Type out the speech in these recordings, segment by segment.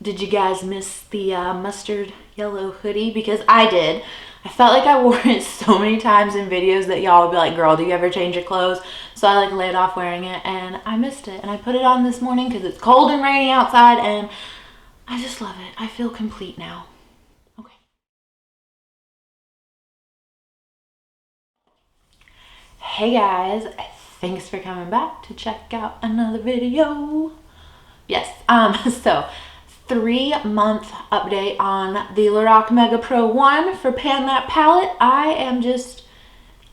Did you guys miss the mustard yellow hoodie? Because I did. I felt like I wore it so many times in videos that y'all would be like, girl, do you ever change your clothes? So I like laid off wearing it and I missed it. And I put it on this morning because it's cold and rainy outside and I just love it. I feel complete now. Okay. Hey guys, thanks for coming back to check out another video. Yes, so 3-month update on the Lorac Mega Pro 1 for Pan That palette. I am just,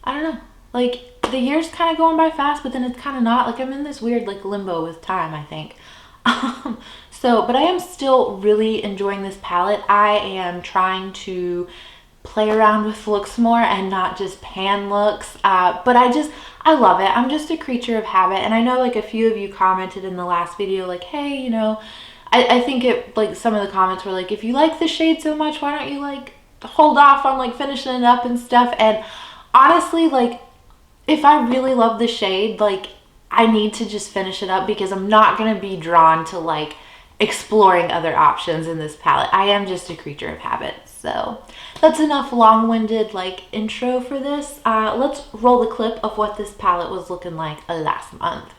I don't know, like the year's kind of going by fast, but then it's kind of not. Like I'm in this weird like limbo with time, I think. But I am still really enjoying this palette. I am trying to play around with looks more and not just pan looks, but I love it. I'm just a creature of habit, and I know like a few of you commented in the last video like, hey, you know, I think it, like some of the comments were like, if you like the shade so much, why don't you like hold off on like finishing it up and stuff. And honestly, like if I really love the shade, like I need to just finish it up because I'm not going to be drawn to like exploring other options in this palette. I am just a creature of habit. So that's enough long-winded like intro for this. Let's roll the clip of what this palette was looking like last month.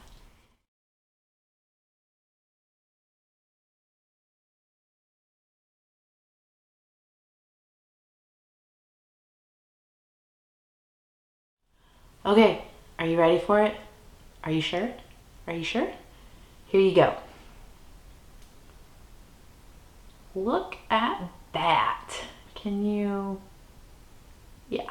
Okay, are you ready for it? Are you sure? Are you sure? Here you go. Look at that. Can you, yeah.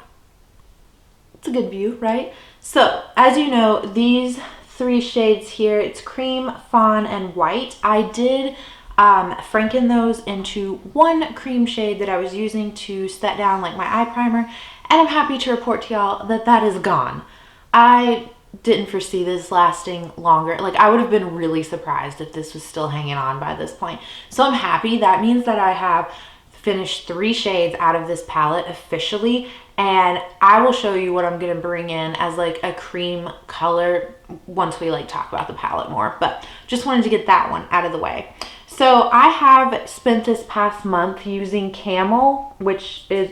It's a good view, right? So, as you know, these 3 shades here, it's cream, fawn, and white. I did franken those into 1 cream shade that I was using to set down like my eye primer, and I'm happy to report to y'all that that is gone. I didn't foresee this lasting longer. Like I would have been really surprised if this was still hanging on by this point. So I'm happy. That means that I have finished 3 shades out of this palette officially, and I will show you what I'm going to bring in as like a cream color once we like talk about the palette more, but just wanted to get that one out of the way. So I have spent this past month using Camel, which is,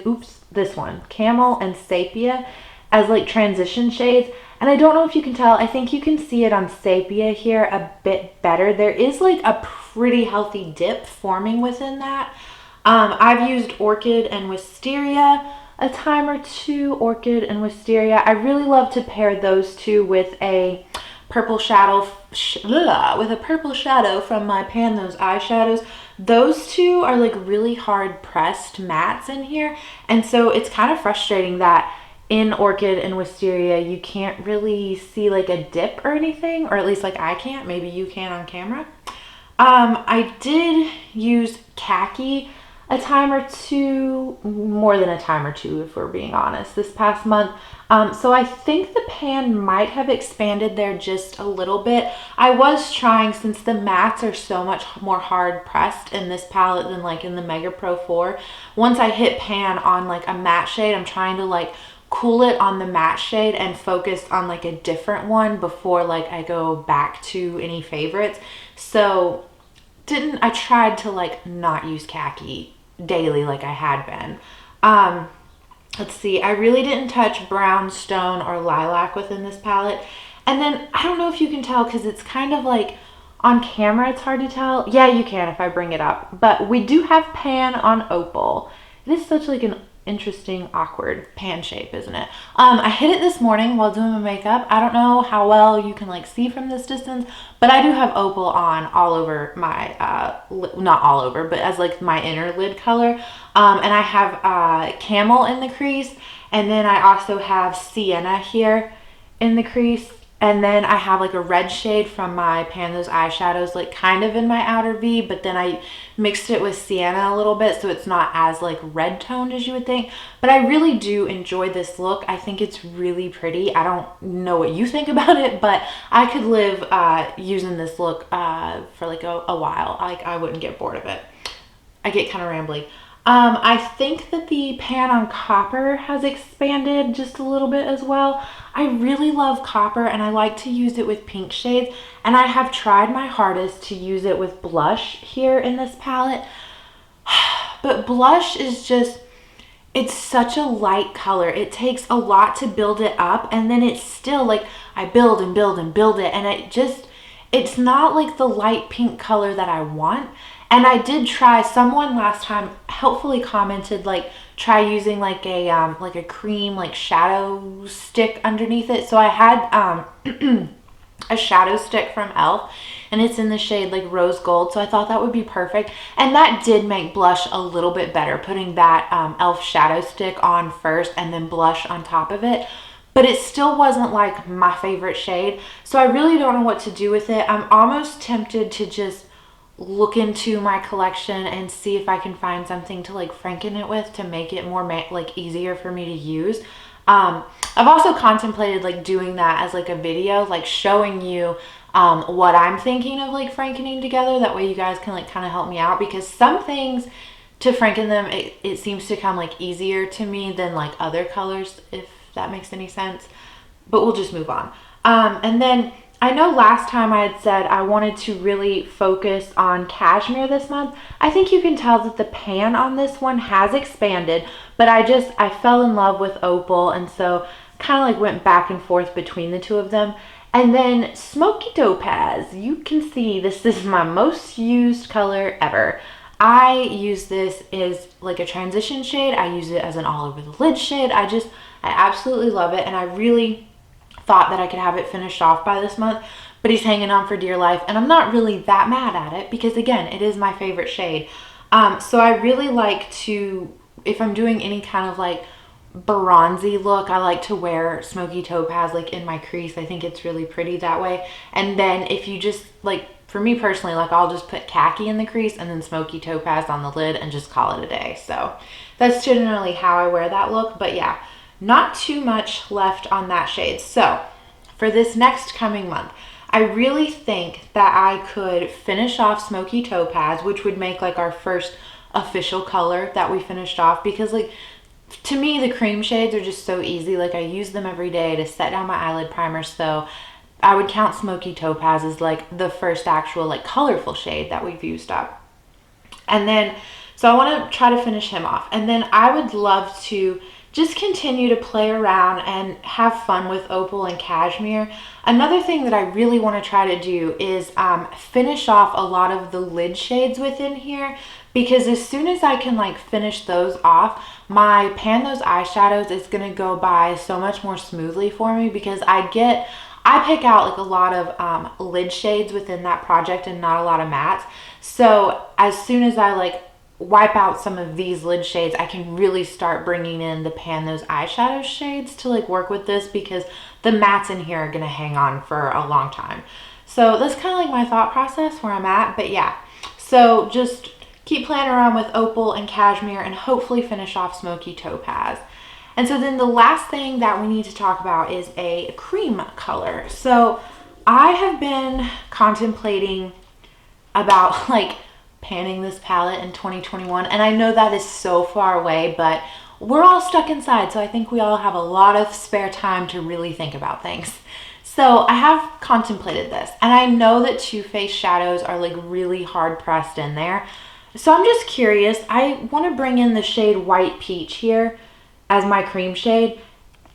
this one, Camel and Sepia as like transition shades. And I don't know if you can tell, I think you can see it on Sepia here a bit better. There is like a pretty healthy dip forming within that. I've used Orchid and Wisteria a time or 2, Orchid and Wisteria. I really love to pair those 2 with a purple shadow, from my Pan Those eyeshadows. Those 2 are like really hard pressed mattes in here. And so it's kind of frustrating that in Orchid and Wisteria, you can't really see like a dip or anything, or at least like I can't. Maybe you can on camera. I did use Khaki a time or 2, more than a time or 2 if we're being honest, this past month. So I think the pan might have expanded there just a little bit. I was trying, since the mattes are so much more hard pressed in this palette than like in the Mega Pro 4, once I hit pan on like a matte shade, I'm trying to like cool it on the matte shade and focus on like a different one before like I go back to any favorites. So I tried to like not use Khaki daily like I had been. Let's see, I really didn't touch Brownstone or Lilac within this palette. And then I don't know if you can tell because it's kind of like on camera it's hard to tell. Yeah, you can if I bring it up, but we do have pan on Opal. It is such like an interesting awkward pan shape, isn't it? I hit it this morning while doing my makeup. I don't know how well you can like see from this distance, but I do have Opal on all over my not all over, but as like my inner lid color. And I have Camel in the crease, and then I also have Sienna here in the crease. And then I have like a red shade from my Pan Those eyeshadows, like kind of in my outer V, but then I mixed it with Sienna a little bit, so it's not as like red toned as you would think. But I really do enjoy this look. I think it's really pretty. I don't know what you think about it, but I could live using this look for like a while. I wouldn't get bored of it. I get kind of rambly. I think that the pan on copper has expanded just a little bit as well. I really love copper and I like to use it with pink shades, and I have tried my hardest to use it with blush here in this palette. But blush is just, it's such a light color. It takes a lot to build it up, and then it's still like I build and build and build it, and it's not like the light pink color that I want. And I did try, someone last time helpfully commented like try using like a cream like shadow stick underneath it. So I had a shadow stick from Elf, and it's in the shade like rose gold, so I thought that would be perfect. And that did make blush a little bit better, putting that Elf shadow stick on first and then blush on top of it. But it still wasn't like my favorite shade, so I really don't know what to do with it. I'm almost tempted to just look into my collection and see if I can find something to like franken it with to make it more like easier for me to use. I've also contemplated like doing that as like a video, like showing you what I'm thinking of like frankening together. That way you guys can like kind of help me out, because some things to franken them, it seems to come like easier to me than like other colors, if that makes any sense. But we'll just move on. And then I know last time I had said I wanted to really focus on Cashmere this month. I think you can tell that the pan on this one has expanded, but I fell in love with Opal, and so kind of like went back and forth between the two of them. And then Smokey Topaz, you can see this is my most used color ever. I use this as like a transition shade. I use it as an all over the lid shade. I absolutely love it, and I really thought that I could have it finished off by this month, but he's hanging on for dear life, and I'm not really that mad at it because again, it is my favorite shade. So I really like to, if I'm doing any kind of like bronzy look, I like to wear Smokey Topaz like in my crease. I think it's really pretty that way. And then if you just like, for me personally, like I'll just put Khaki in the crease and then Smokey Topaz on the lid and just call it a day. So that's generally how I wear that look. But yeah, not too much left on that shade. So for this next coming month, I really think that I could finish off Smokey Topaz, which would make like our first official color that we finished off, because like to me the cream shades are just so easy. Like I use them every day to set down my eyelid primer, so I would count Smokey Topaz as like the first actual like colorful shade that we've used up. And then so I want to try to finish him off, and then I would love to just continue to play around and have fun with Opal and Cashmere. Another thing that I really want to try to do is finish off a lot of the lid shades within here, because as soon as I can like finish those off, my Pan Those eyeshadows is going to go by so much more smoothly for me, because I pick out like a lot of lid shades within that project and not a lot of mattes. So as soon as I like wipe out some of these lid shades, I can really start bringing in the Pan Those eyeshadow shades to like work with this, because the mattes in here are going to hang on for a long time. So that's kind of like my thought process where I'm at. But yeah, so just keep playing around with Opal and Cashmere and hopefully finish off Smokey Topaz. And so then the last thing that we need to talk about is a cream color. So I have been contemplating about like panning this palette in 2021, and I know that is so far away, but we're all stuck inside, so I think we all have a lot of spare time to really think about things. So I have contemplated this, and I know that Too Faced shadows are like really hard pressed in there, so I'm just curious. I want to bring in the shade White Peach here as my cream shade.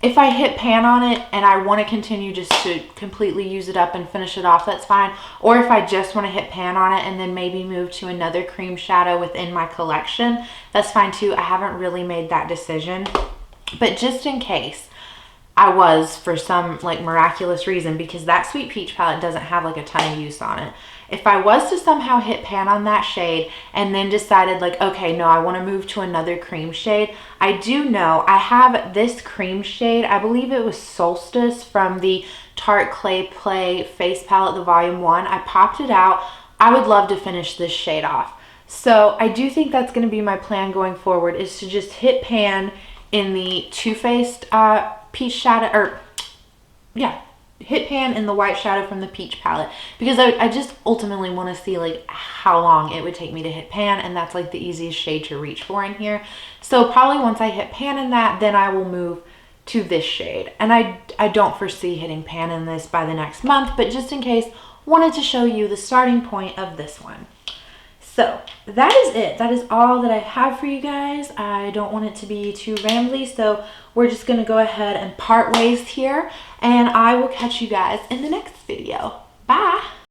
If I hit pan on it and I want to continue just to completely use it up and finish it off, that's fine. Or if I just want to hit pan on it and then maybe move to another cream shadow within my collection, that's fine too. I haven't really made that decision. But just in case I was, for some like miraculous reason, because that Sweet Peach palette doesn't have like a ton of use on it, if I was to somehow hit pan on that shade and then decided like, okay, no, I want to move to another cream shade, I do know I have this cream shade. I believe it was Solstice from the Tarte Clay Play Face Palette, the Volume 1. I popped it out. I would love to finish this shade off. So I do think that's going to be my plan going forward, is to just hit pan in the Too Faced peach shadow, or yeah, hit pan in the white shadow from the peach palette, because I just ultimately want to see like how long it would take me to hit pan, and that's like the easiest shade to reach for in here. So probably once I hit pan in that, then I will move to this shade. And I don't foresee hitting pan in this by the next month, but just in case, wanted to show you the starting point of this one. So that is it. That is all that I have for you guys. I don't want it to be too rambly, so we're just going to go ahead and part ways here, and I will catch you guys in the next video. Bye!